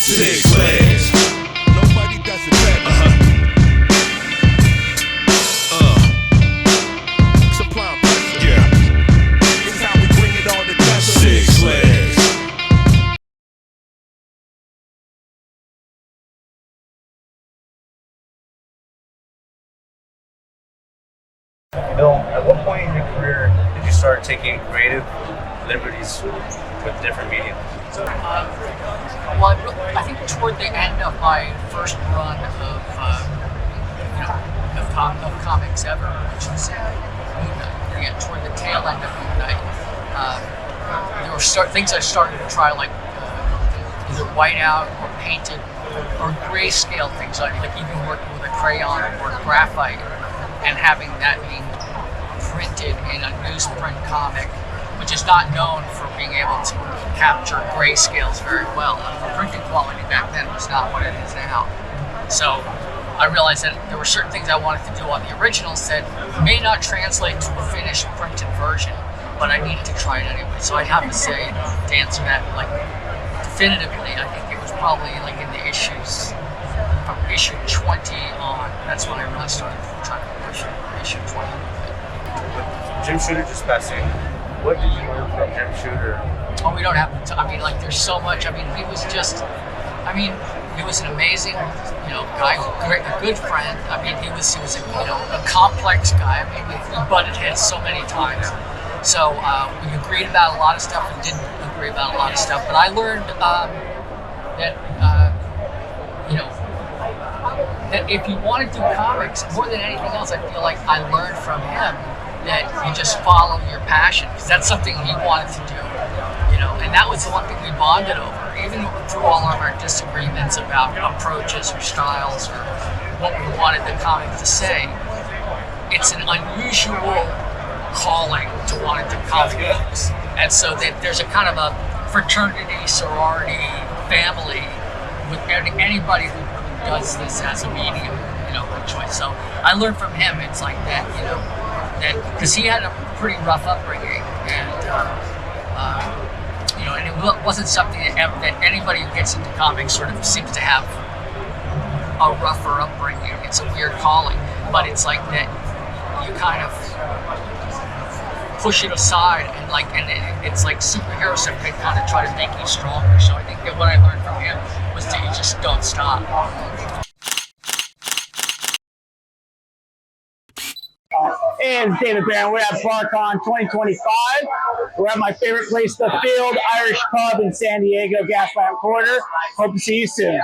Sig Slayers. Nobody does it better. Supply pressure. Yeah. This is how we bring it all together. Sig Slayers. Bill, at what point in your career did you start taking creative liberties with different mediums? Well, I think toward the end of my first run of comics ever, which was toward the tail end of Moon Knight, there were things I started to try, like either whiteout or painted or grayscale things, like even working with a crayon or graphite, and having that being printed in a newsprint comic, which is not known for being able to capture grayscales very well. The printing quality back then was not what it is now. So I realized that there were certain things I wanted to do on the originals that may not translate to a finished printed version, but I needed to try it anyway. So I'd have to say, to answer that like definitively, I think it was probably like in the issues, from issue 20 on, that's when I really started trying to push issue 20. Jim Shooter just passing. What did you learn from Jim Shooter? Oh, we don't have to. I mean, like, there's so much. I mean, he was just. I mean, he was an amazing, guy, a good friend. I mean, he was a complex guy. I mean, we butted heads so many times. So we agreed about a lot of stuff and didn't agree about a lot of stuff. But I learned that if you want to do comics, more than anything else, I feel like I learned from him that you just follow your passion, because that's something he wanted to do, and that was the one thing we bonded over, even through all of our disagreements about approaches or styles or what we wanted the comic to say. It's an unusual calling to want to do comic books, and so that there's a kind of a fraternity, sorority, family with anybody who does this as a medium, of choice. So I learned from him. It's like that, that because he had a pretty rough upbringing, and and it wasn't something that anybody who gets into comics sort of seems to have a rougher upbringing. It's a weird calling, but it's like that you kind of push it aside, and it's like superheroes that can kind of try to make you stronger. So I think that what I learned from him was that you just don't stop. And David Barron, we're at BarCon 2025. We're at my favorite place, the Field Irish Pub in San Diego, Gaslamp Quarter. Hope to see you soon.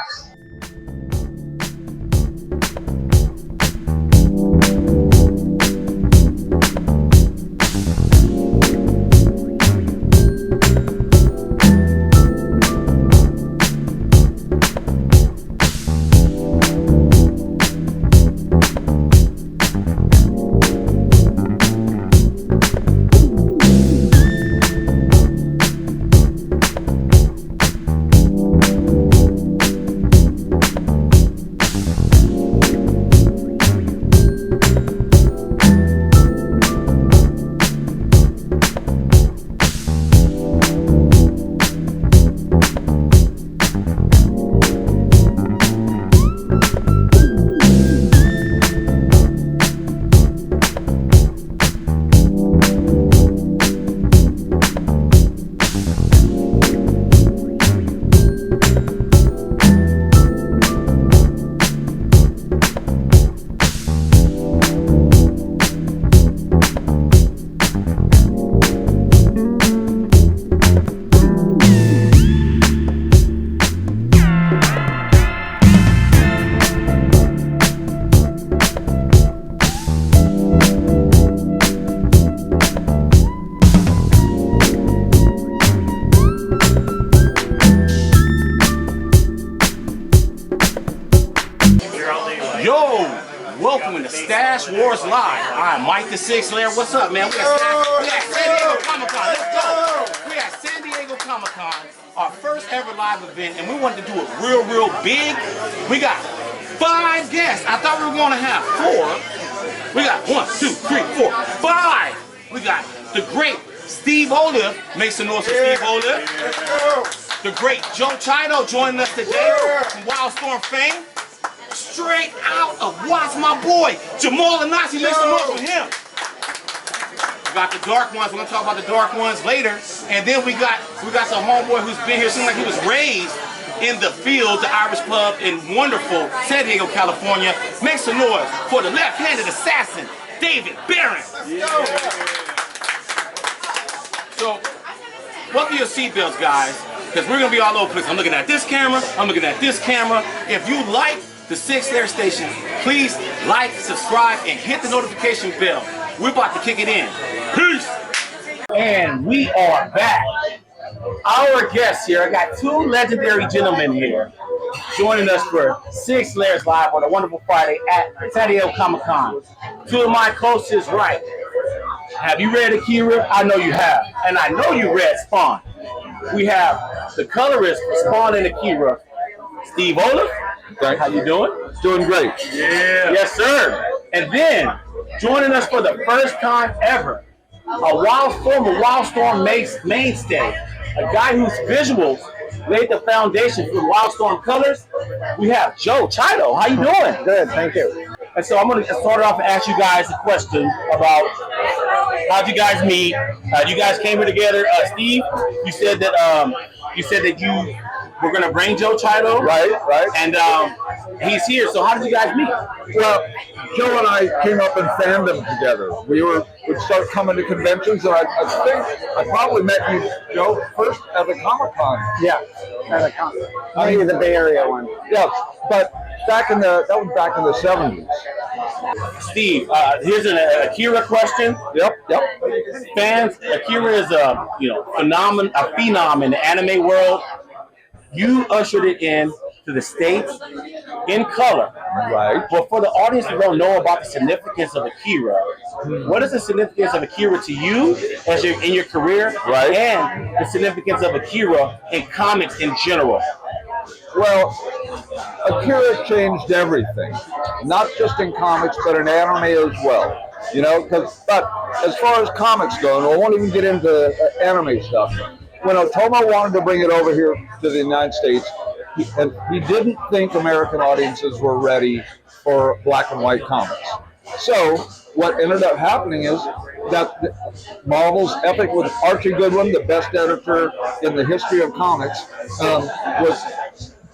Welcome to Stash Wars Live. I'm Mike the Sig Slayer. What's up, man? We at San Diego Comic-Con. Let's go. We at San Diego Comic-Con, our first ever live event, and we wanted to do it real big. We got 5 guests. I thought we were going to have 4. We got 1, 2, 3, 4, 5. We got the great Steve Oliff. Make some noise for Steve Oliff. the great Joe Chiodo joining us today from WildStorm fame. Straight out of Watts, my boy, Jamal Anansi. Make some noise for him. We got the dark ones. We're gonna talk about the dark ones later. And then we got the homeboy who's been here. Seems like he was raised in the field, the Irish Club in wonderful San Diego, California. Make some noise for the left-handed assassin, David Barron. So, buckle your seatbelts, guys, because we're gonna be all over the place. I'm looking at this camera. I'm looking at this camera. If you like the Sig Slayer station, please like, subscribe, and hit the notification bell. We're about to kick it in. Peace! And we are back. Our guests here, I got two legendary gentlemen here joining us for Sig Slayers Live on a wonderful Friday at San Diego Comic-Con. Two of my closest right. Have you read Akira? I know you have. And I know you read Spawn. We have the colorist for Spawn and Akira, Steve Oliff. How you doing? Doing great. Yeah. Yes, sir. And then, joining us for the first time ever, a WildStorm mainstay, a guy whose visuals laid the foundation for WildStorm colors. We have Joe Chiodo. How you doing? Good, thank you. And so I'm going to start off and ask you guys a question about how'd you guys meet? You guys came here together. Steve, you said that you were going to bring Joe Chiodo. Right. And he's here. So how did you guys meet? Well, Joe and I came up in fandom together. We would start coming to conventions, and I think I probably met you, Joe, first at the Comic-Con. Yeah, at a con. Maybe the Bay Area one. Yeah, but that was back in the 70s. Steve, here's an Akira question. Yep. Fans, Akira is a phenom in the anime world. You ushered it in to the States in color. Right. But for the audience who don't know about the significance of Akira, what is the significance of Akira to you as in your career? Right. And the significance of Akira in comics in general? Well, Akira changed everything, not just in comics, but in anime as well. But as far as comics go, and I won't even get into anime stuff, when Otomo wanted to bring it over here to the United States, he didn't think American audiences were ready for black and white comics. So what ended up happening is that Marvel's Epic with Archie Goodwin, the best editor in the history of comics,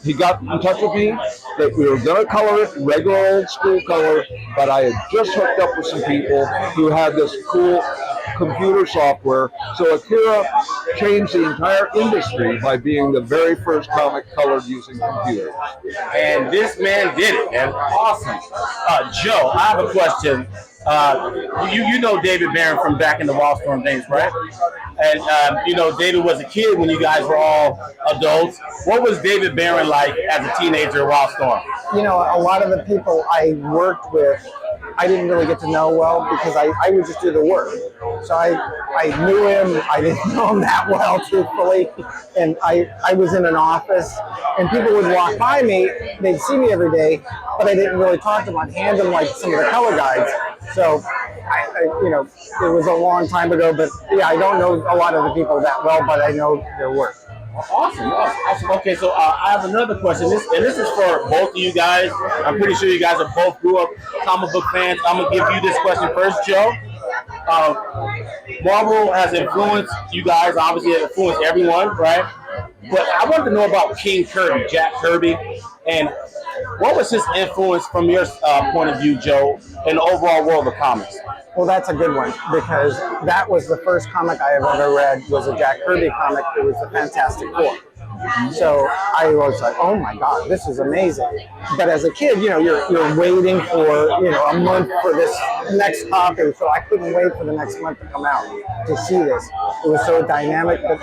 he got in touch with me that we were going to color it regular old school color, but I had just hooked up with some people who had this cool computer software. So Akira changed the entire industry by being the very first comic colored using computers. And this man did it, man. Awesome. Joe, I have a question. You know David Barron from back in the WildStorm days, right? And David was a kid when you guys were all adults. What was David Barron like as a teenager at WildStorm? A lot of the people I worked with, I didn't really get to know well because I would just do the work. So I knew him. I didn't know him that well, truthfully. And I was in an office, and people would walk by me. They'd see me every day, but I didn't really talk to them. I'd hand them like some of the color guides. So it was a long time ago, but yeah, I don't know a lot of the people that well, but I know their work. Awesome. Okay, so I have another question. This is for both of you guys. I'm pretty sure you guys are both grew up comic book fans. I'm gonna give you this question first, Joe. Marvel has influenced you guys. Obviously, it influenced everyone, right? But I wanted to know about King Kirby, Jack Kirby, and what was his influence from your point of view, Joe, in the overall world of comics? Well, that's a good one because that was the first comic I have ever read was a Jack Kirby comic. It was the Fantastic Four. So I was like, oh my God, this is amazing. But as a kid, you're waiting for, a month for this next copy. So I couldn't wait for the next month to come out to see this. It was so dynamic. But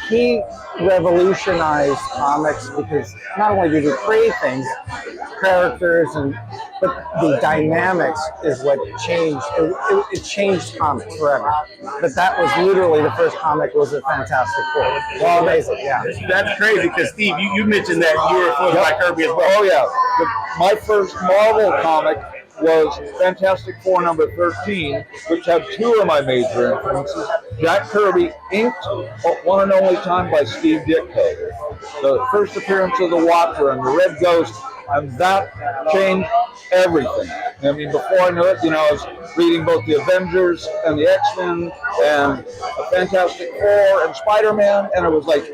he revolutionized comics because not only did he create things, characters, but the dynamics is what changed. It changed comics forever. But that was literally the first comic was a Fantastic Four. Well, amazing, yeah. That's crazy because Steve, you mentioned that you were influenced by Kirby as well. Oh yeah, my first Marvel comic was Fantastic Four number 13, which had two of my major influences. Jack Kirby, inked one and only time by Steve Ditko. The first appearance of the Watcher and the Red Ghost, and that changed everything. I mean, before I knew it, I was reading both the Avengers and the X-Men and the Fantastic Four and Spider-Man, and it was like,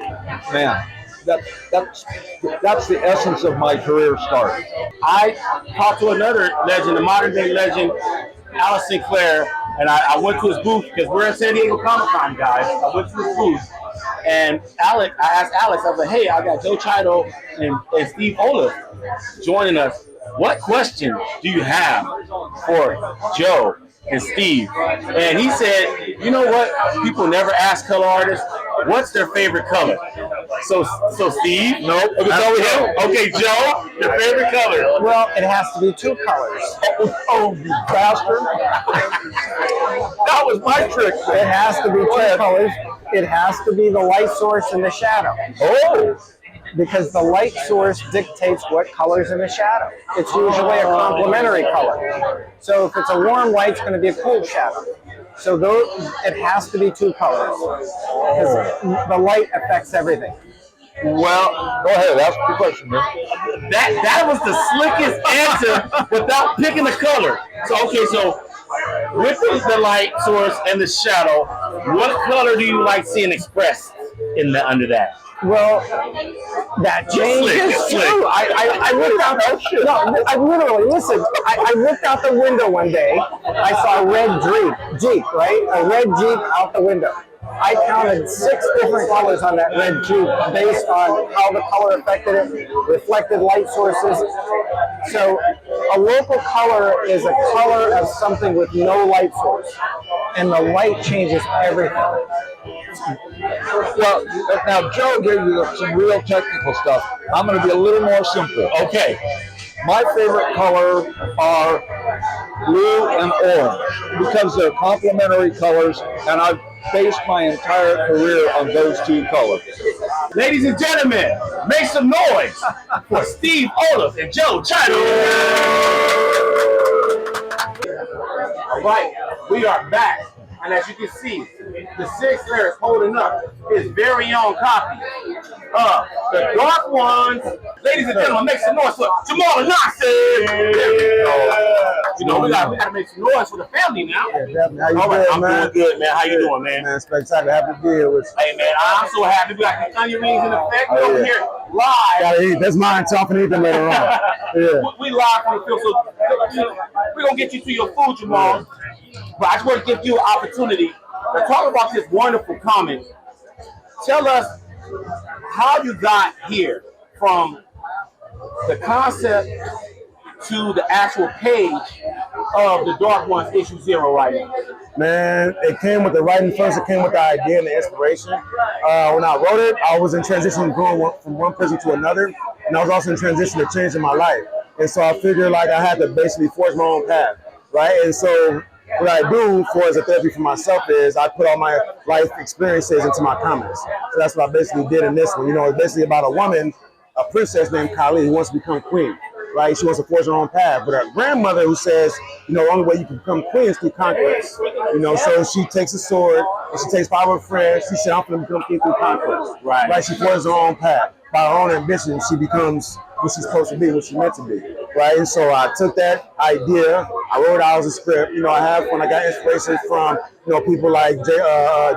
man, that's the essence of my career start. I talked to another legend, a modern day legend, Alice Sinclair, and I went to his booth because we're at San Diego Comic-Con, guys. I went to his booth, and I asked Alex, I was like, hey, I got Joe Chiodo and Steve Oliff joining us. What question do you have for Joe and Steve? And he said, you know what? People never ask color artists, what's their favorite color? So Steve? Nope. Okay, Joe, your favorite color? Well, it has to be two colors. Oh, you bastard. That was my trick. It has to be two colors. It has to be the light source and the shadow. Oh. Because the light source dictates what color's in the shadow. It's usually a complementary color. So if it's a warm light, it's going to be a cool shadow. So it has to be two colors because the light affects everything. Well, go ahead, ask your question, man. That was the slickest answer without picking the color. So with the light source and the shadow, what color do you like seeing expressed under that? Well, that changes too. I looked out. No, I literally listen. I looked out the window one day. I saw a red Jeep, right? A red Jeep out the window. I counted 6 different colors on that red Jeep based on how the color affected it, reflected light sources. So a local color is a color of something with no light source, and the light changes everything. Well, now Joe gave you some real technical stuff. I'm going to be a little more simple. Okay. My favorite color are blue and orange because they're complementary colors, and I've based my entire career on those two colors. Ladies and gentlemen, make some noise for Steve Oliff and Joe Chiodo. All right, we are back. And as you can see, the Sig Slayers holding up his very own copy of the Dark Ones. Ladies and gentlemen, make some noise for Jamal Anansi. There we go. We gotta make some noise for the family now. Yeah, definitely. How you All right, doing, I'm man? doing good, man. How you doing, man? Man, spectacular. Happy to be here with you. Hey, man, I'm so happy. We got the onion rings in effect. We're over here live. Gotta eat. That's mine, so I'm gonna eat them later on. Yeah. We live from the field, so we're gonna get you to your food, Jamal. But I just want to give you an opportunity to talk about this wonderful comic. Tell us how you got here from the concept to the actual page of the Dark Ones issue 0 right now. Man, it came with the writing first. It came with the idea and the inspiration. When I wrote it, I was in transition going from one person to another, and I was also in transition to changing my life. And so I figured like I had to basically forge my own path, right? And so what I do for as a therapy for myself is I put all my life experiences into my comics. So that's what I basically did in this one. You know, it's basically about a woman, a princess named Kali, who wants to become queen, right? She wants to forge her own path. But her grandmother who says, you know, the only way you can become queen is through conquest. You know, so she takes a sword and she takes 5 of her friends. She said, I'm going to become king through conquest. Right? She forges her own path. By her own ambition, she becomes what she's supposed to be, what she's meant to be, right? And so I took that idea, I wrote it out as a script. You know, I got inspiration from, you know, people like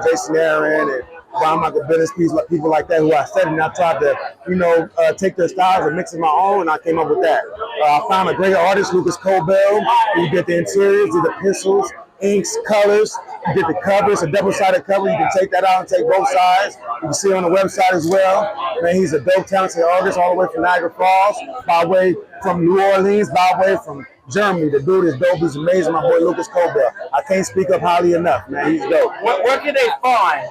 Jason Aaron and John Michael Bennett's people like that who I studied, and I tried to, you know, take their styles and mix it my own, and I came up with that. I found a great artist, Lucas Cobell, who did the interiors, did the pencils, inks, colors. He did the cover. It's a double-sided cover. You can take that out and take both sides. You can see it on the website as well. Man, he's a dope, talented artist all the way from Niagara Falls, by way from New Orleans, by way from Germany. The dude is dope. He's amazing, my boy Lucas Cobell. I can't speak up highly enough, man. He's dope. Where can they find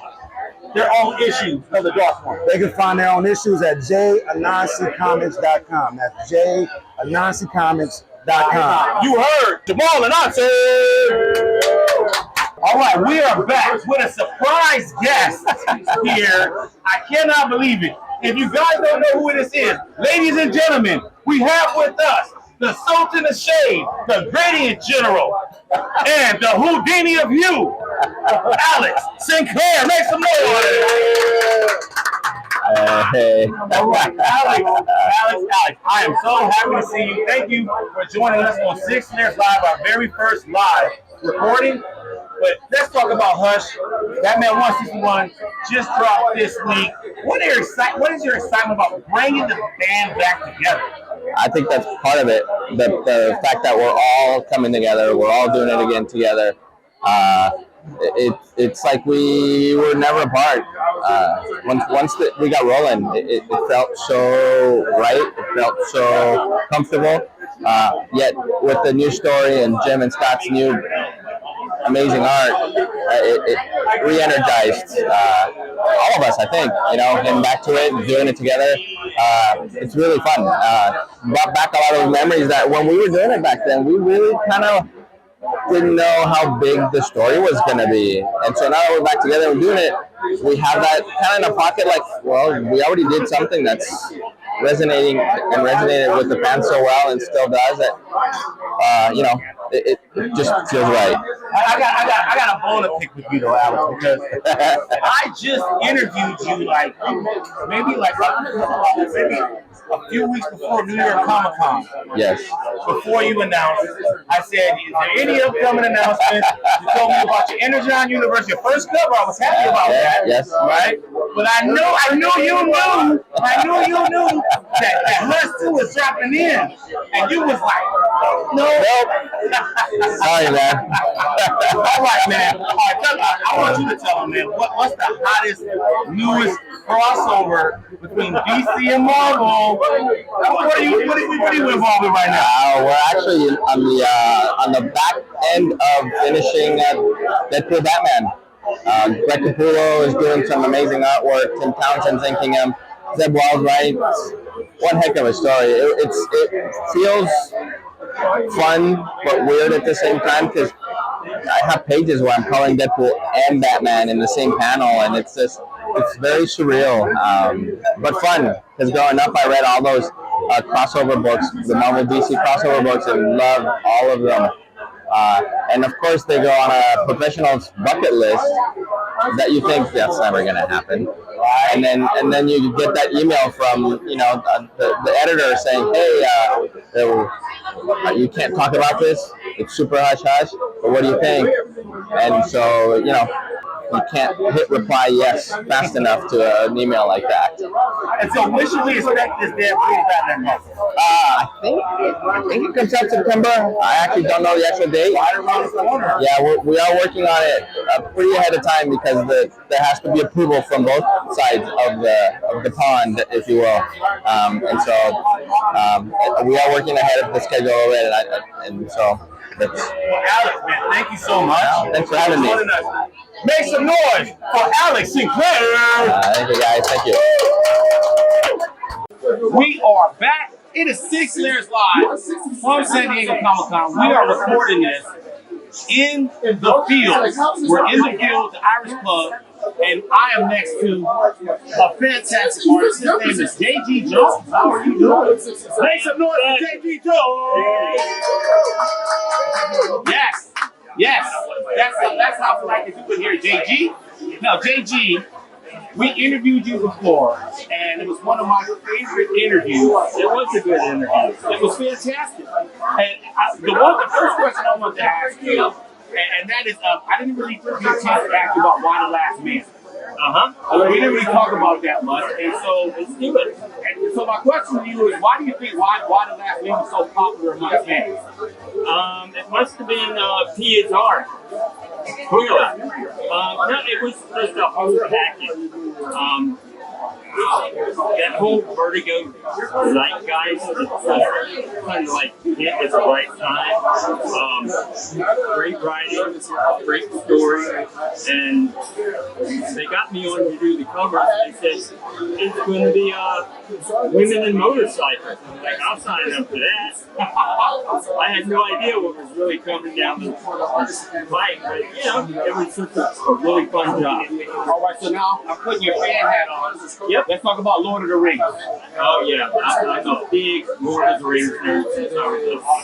their own issues of the Dark Ones? They can find their own issues at janansicomics.com. That's janansicomics.com. You heard Jamal Anansi. All right, we are back with a surprise guest here. I cannot believe it. If you guys don't know who this is, ladies and gentlemen, we have with us the Sultan of Shade, the Gradient General, and the Houdini of you, Alex Sinclair. Make some noise. Hey. All right, Alex, I am so happy to see you. Thank you for joining us on Sig Slayers Live, our very first live recording. But let's talk about Hush. Batman 161 just dropped this week. What is your excitement about bringing the band back together? I think that's part of it. The fact that we're all coming together, we're all doing it again together. It's like we were never apart. Once we got rolling, it felt so right. It felt so comfortable. Yet with the new story and Jim and Scott's new amazing art, it re-energized all of us, I think, getting back to it, doing it together. It's really fun. Brought back a lot of memories that when we were doing it back then, we really kind of didn't know how big the story was going to be. And so now that we're back together and doing it, we have that kind of in our pocket, like, well, we already did something that's resonating and resonated with the fans so well and still does it. It just feels right. I got a bone to pick with you though, Alex, because I just interviewed you maybe a few weeks before New York Comic Con. Yes. Before you announced, I said, "Is there any upcoming announcements?" You told me about your Energon Universe, your first cover. I was happy about that. Yes. Right. But I knew you knew that Hush 2 was dropping in, and you was like, "Nope." Sorry, man. All right, man. All right, I want you to tell them, man, what's the hottest, newest crossover between DC and Marvel? What are you involved in right now? We're actually on the back end of finishing Deadpool Batman. Greg Capullo is doing some amazing artwork. Tim Townsend's inking him. Zeb Wild's writing. One heck of a story. It feels fun but weird at the same time because I have pages where I'm calling Deadpool and Batman in the same panel, and it's very surreal, but fun. Because growing up, I read all those crossover books, the Marvel DC crossover books, and loved all of them. And of course, they go on a professional's bucket list that you think that's never going to happen. And then you get that email from the editor saying, "Hey, you can't talk about this. It's super hush hush. But what do you think?" And so you can't hit reply yes fast enough to an email like that. And so when should we expect this Deadpool Batman cover? I think it comes out September. I actually don't know the actual date. Yeah, we are working on it pretty ahead of time because there has to be approval from both sides of the pond, if you will. And so we are working ahead of the schedule already, and so that's. Well, Alex, man, thank you so much. Thanks for having me. Make some noise for Alex Sinclair. Thank you, guys. Thank you. We are back. It is Sig Slayers Live from San Diego Comic Con. We are recording this in the field. We're in the field, the Irish Club, and I am next to a fantastic artist. His name is J.G. Jones. How are you doing? Make some noise for J.G. Jones. Yes. That's how I like it. You could hear J.G. Now, J.G., we interviewed you before, and it was one of my favorite interviews. It was a good interview. It was fantastic. And the first question I wanted to ask you, and that is, I didn't really get a chance to ask you about Why the Last Man. We didn't really talk about that much, and so let's do it. And so my question to you is, why do you think Why the Last Man was so popular among fans? It must have been Pia's art. Clearly. No, it was just a whole package. That whole Vertigo zeitgeist kind of like hit at the right time. Great writing, great story, and they got me on to do the cover. They said it's going to be women and motorcycles. I'm like, I'll sign up for that. I had no idea what was really coming down the bike, but it was such a really fun job. All right, so now I'm putting your fan hat on. Yep. Let's talk about Lord of the Rings. Oh yeah, I'm a big Lord of the Rings nerd since I was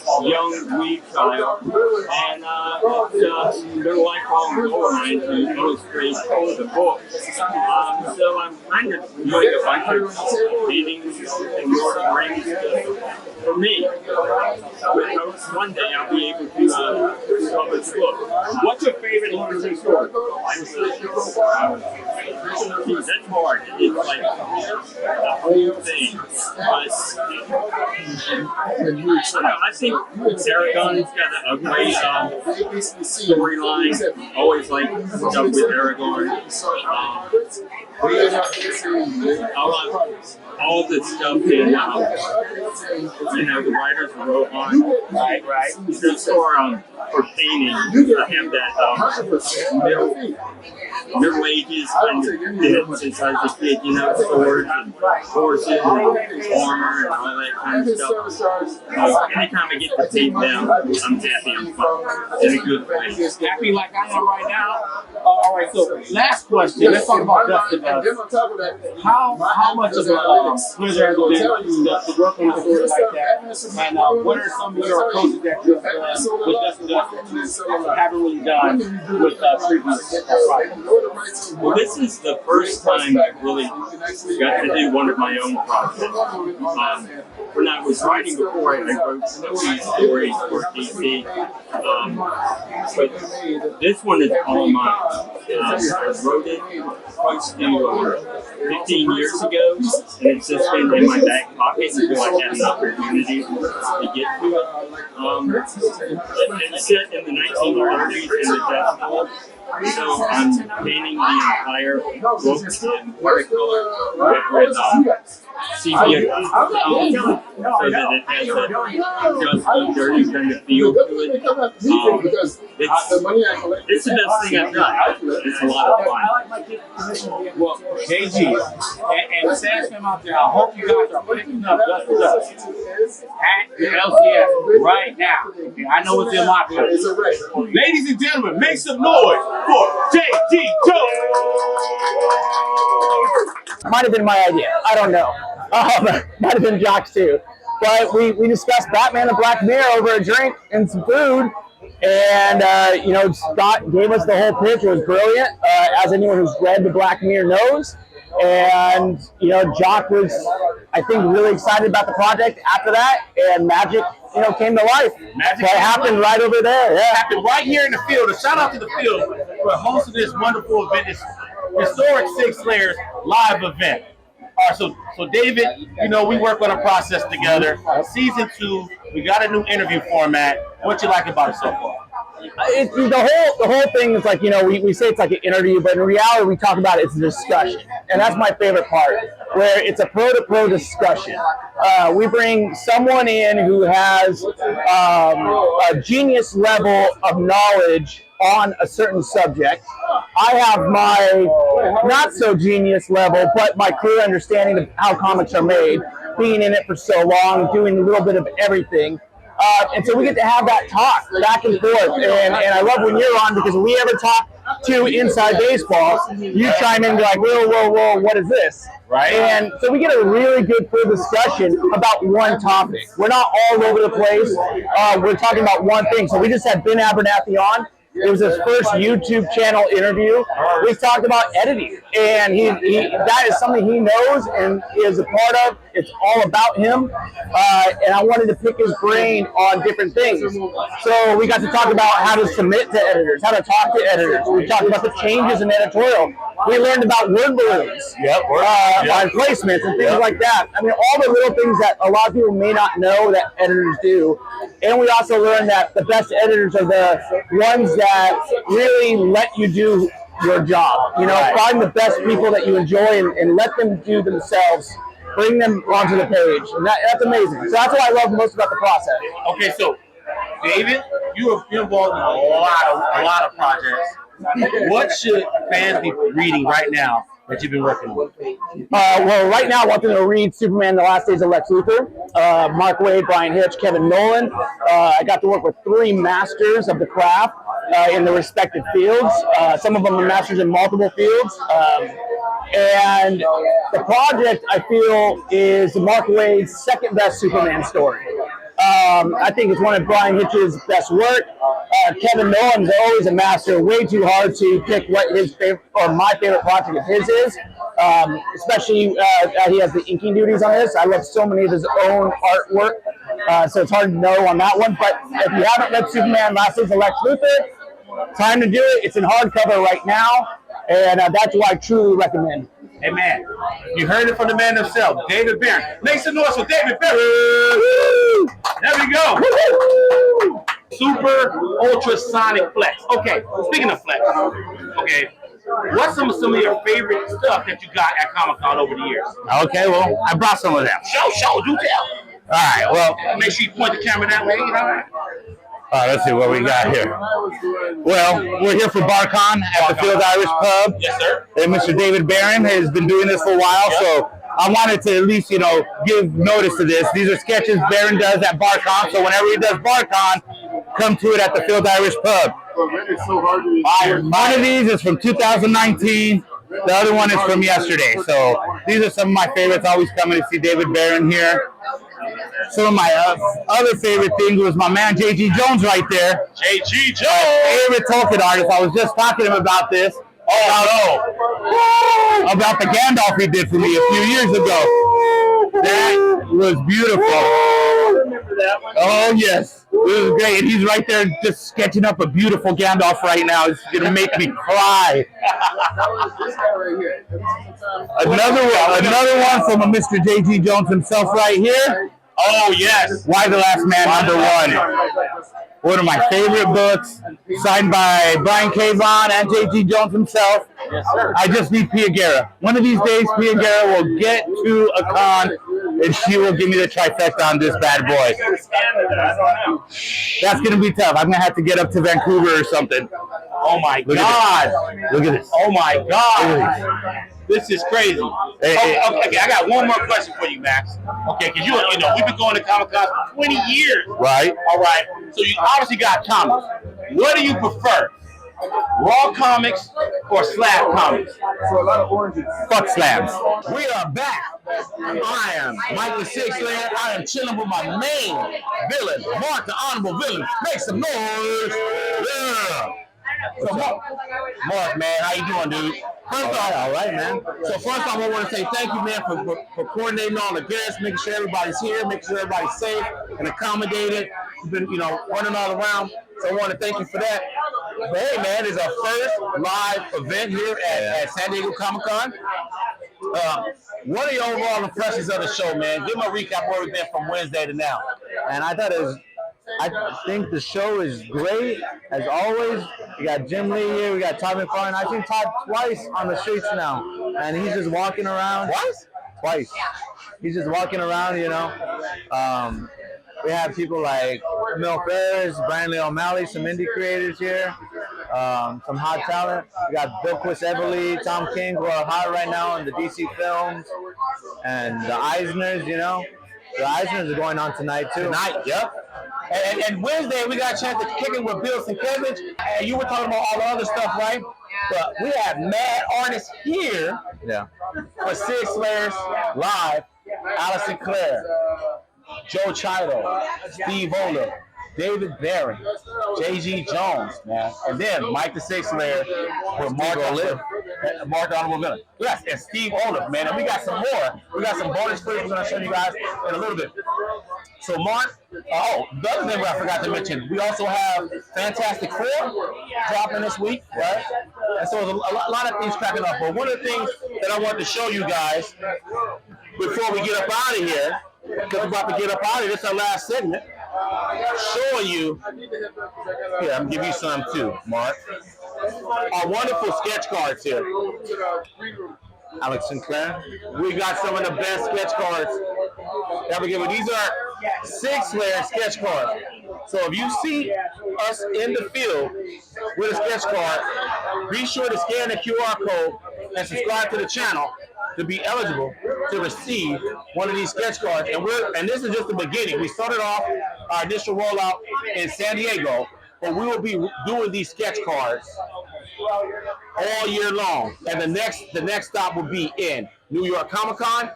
a young wee child, and it's been a lifelong goal of mine to illustrate the book. So I'm kind of doing a bunch of readings in Lord of the Rings for me. One day I'll be able to publish a book. What's your favorite Lord of the Rings story? That's hard. It's like the whole thing. I think Aragon's got a great storyline. Always like stuff with Aragorn. All the stuff in, the writers wrote on. Right. Just for painting, I have that Middle Ages kind of bit since I was a kid, swords and horses and armor and all that kind of stuff. So anytime I get to paint them, I'm happy. I'm fine. In a good way. Happy like I am right now. All right, so last question. Let's talk about Dustin. How much of a pleasure has it been to work on a story like that? And what are some of your approaches that you've done with Dustin that haven't really done with previous projects? Well, this is the first time I've really got to do one of my own projects. When I was writing before, I wrote a few stories for DC. But this one is all mine. I wrote it close to 15 years ago, and it's just been in my back pocket until I had an opportunity to get to it. It's set in the 1930s in the Deadpool. So I'm painting the entire book in watercolor with sepia so that it has a dusty, dirty kind of feel to it. It's the best thing I've done. It's a lot of fun. Well, JG, and Sam out there, I hope you guys are picking up Dustin Dust at the LCS right now. I know it's in my place. Ladies and gentlemen, make some noise for JG Joe. Might have been my idea. I don't know. Might have been Jock's too. But we discussed Batman and Black Mirror over a drink and some food. And, Scott gave us the whole pitch. It was brilliant, as anyone who's read the Black Mirror knows. And, Jock was, I think, really excited about the project after that. And magic, came to life. Magic happened right over there. Yeah. Happened right here in the field. A shout out to the field for hosting this wonderful event, this historic Sig Slayers live event. All right, so David, we work on a process together. Season 2, we got a new interview format. What you like about it so far? The whole thing is like, we say it's like an interview, but in reality, we talk about it's a discussion. And that's my favorite part, where it's a pro-to-pro discussion. We bring someone in who has a genius level of knowledge on a certain subject. I have my not so genius level, but my clear understanding of how comics are made, being in it for so long, doing a little bit of everything. And so we get to have that talk back and forth. And I love when you're on, because when we ever talk to Inside Baseball, you chime in and be like, whoa, what is this? Right. And so we get a really good full discussion about one topic. We're not all over the place. We're talking about one thing. So we just had Ben Abernathy on. It was his first YouTube channel interview. We talked about editing, and he that is something he knows and is a part of. It's all about him, and I wanted to pick his brain on different things. So we got to talk about how to submit to editors, how to talk to editors. We talked about the changes in editorial. We learned about word balloons, on placements and things like that. I mean, all the little things that a lot of people may not know that editors do. And we also learned that the best editors are the ones that really let you do your job. Find the best people that you enjoy and let them do themselves. Bring them onto the page. And that's amazing. So that's what I love most about the process. Okay, so David, you're involved in a lot of projects. What should fans be reading right now that you've been working on? Well, right now I want them to read Superman: The Last Days of Lex Luthor, Mark Waid, Brian Hitch, Kevin Nolan. I got to work with 3 masters of the craft in the respective fields. Some of them are masters in multiple fields. And the project, I feel, is Mark Waid's second best Superman story. I think it's one of Brian Hitch's best work. Kevin Nolan's always a master. Way too hard to pick what his favorite or my favorite project of his is. Especially he has the inking duties on this. I love so many of his own artwork, so it's hard to know on that one. But if you haven't read Superman Last Days of Lex Luthor, time to do it. It's in hardcover right now, and that's what I truly recommend. Hey man, you heard it from the man himself, David Barron. Make some noise for David Barron. There we go. Super ultrasonic flex. Okay, speaking of flex, okay, what's some of your favorite stuff that you got at Comic-Con over the years? Okay, well, I brought some of them. Show, do tell. All right, well. Make sure you point the camera that way, you know? All right, let's see what we got here. Well, we're here for BarCon at the Field Irish Pub. Yes, sir. And Mr. David Barron has been doing this for a while, so I wanted to at least, give notice to this. These are sketches Barron does at BarCon, so whenever he does BarCon, come to it at the Field Irish Pub. One of these is from 2019. The other one is from yesterday. So these are some of my favorites. Always coming to see David Barron here. Some of my other favorite things was my man J.G. Jones right there. J.G. Jones! My favorite token artist. I was just talking to him about this. About the Gandalf he did for me a few years ago. That was beautiful. Oh, yes. It was great. And he's right there just sketching up a beautiful Gandalf right now. It's going to make me cry. Another one from a Mr. J.G. Jones himself right here. Oh, yes. Why the Last Man #1. One of my favorite books, signed by Brian K. Vaughan and J.G. Jones himself. Yes, sir. I just need Pia Guerra. One of these days, Pia Guerra will get to a con, and she will give me the trifecta on this bad boy. That's going to be tough. I'm going to have to get up to Vancouver or something. Oh, my God. Look at this. Oh, my God. This is crazy. Okay, I got one more question for you, Max. Okay, because we've been going to Comic-Con for 20 years. Right. All right. So you obviously got comics. What do you prefer? Raw comics or slab comics? So a lot of oranges. Fuck slabs. We are back. I am Michael Sig Slayer. I am chilling with my main villain, Mark the Honorable Villain. Make some noise. Yeah. So Mark, man, how you doing, dude? First off, all right, man. So first off, I want to say thank you, man, for coordinating all the guests, making sure everybody's here, making sure everybody's safe and accommodated. You've been, running all around. So I want to thank you for that. But hey, man, it's our first live event here at San Diego Comic-Con. What are your overall impressions of the show, man? Give me a recap where we've been from Wednesday to now. And I think the show is great, as always. We got Jim Lee here, we got Todd McFarlane. I've seen Todd twice on the streets now, and he's just walking around. Twice. He's just walking around, we have people like Mil Ferris, Brian Lee O'Malley, some indie creators here, some hot talent. We got Bill Everly, Tom King, who are hot right now in the DC films, and the Eisners, The Eisners are going on tonight, too. Tonight, yep. And Wednesday, we got a chance to kick it with Bill Sienkiewicz. And you were talking about all the other stuff, right? But we have mad artists here for Sig Slayers Live. Alice Sinclair, Joe Chiodo, Steve Oliff, David Barron, J.G. Jones, man. And then Mike the Sig Slayer with Mark Oliff. Mark the Honorable Villain. Yes, and Steve Oliff, man. And we got some more. We got some bonus clips we're going to show you guys in a little bit. So, Mark, the other thing I forgot to mention, we also have Fantastic Four dropping this week, right? And so there's a lot of things cracking up. But one of the things that I wanted to show you guys before we get up out of here, because we're about to get up out of here, this is our last segment, showing you, here, I'm going to give you some too, Mark. Our wonderful sketch cards here. Alex Sinclair. We got some of the best sketch cards ever given. These are Sig Slayer sketch cards. So if you see us in the field with a sketch card, be sure to scan the QR code and subscribe to the channel to be eligible to receive one of these sketch cards. And this is just the beginning. We started off our initial rollout in San Diego, but we will be doing these sketch cards all year long. And the next stop will be in New York Comic-Con.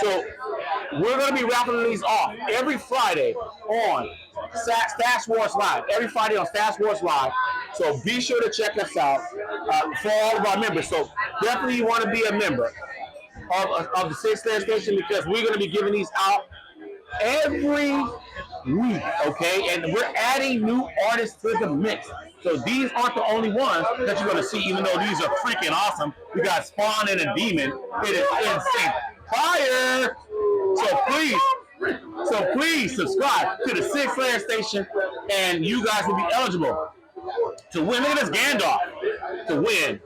So we're going to be wrapping these off every Friday on Stash Wars Live. Every Friday on Stash Wars Live. So be sure to check us out for all of our members. So definitely you want to be a member of the Sig Slayer Station, because we're going to be giving these out every week, okay? And we're adding new artists to the mix. So these aren't the only ones that you're going to see, even though these are freaking awesome. We got Spawn and a Demon. It is insane. Fire! So please subscribe to the Sig Slayer Station, and you guys will be eligible to win. Look at this Gandalf to win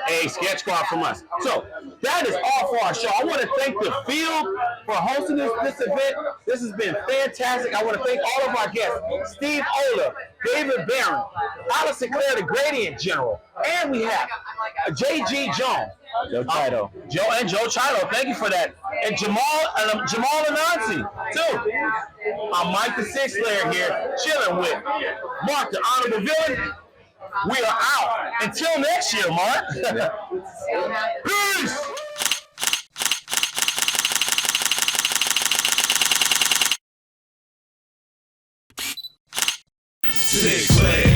a sketch card from us. So that is all for our show. I want to thank the field for hosting this event. This has been fantastic. I want to thank all of our guests: Steve Oliff, David Barron, Alice Sinclair, the Gradient General, and we have J.G. Jones, Joe Chiodo. Joe Chiodo. Thank you for that. And Jamal Anansi too. I'm Mike the Sig Slayer here, chilling with Mark the Honorable Villain. We are out. Until next year, Mark. Peace. Sig Slayer.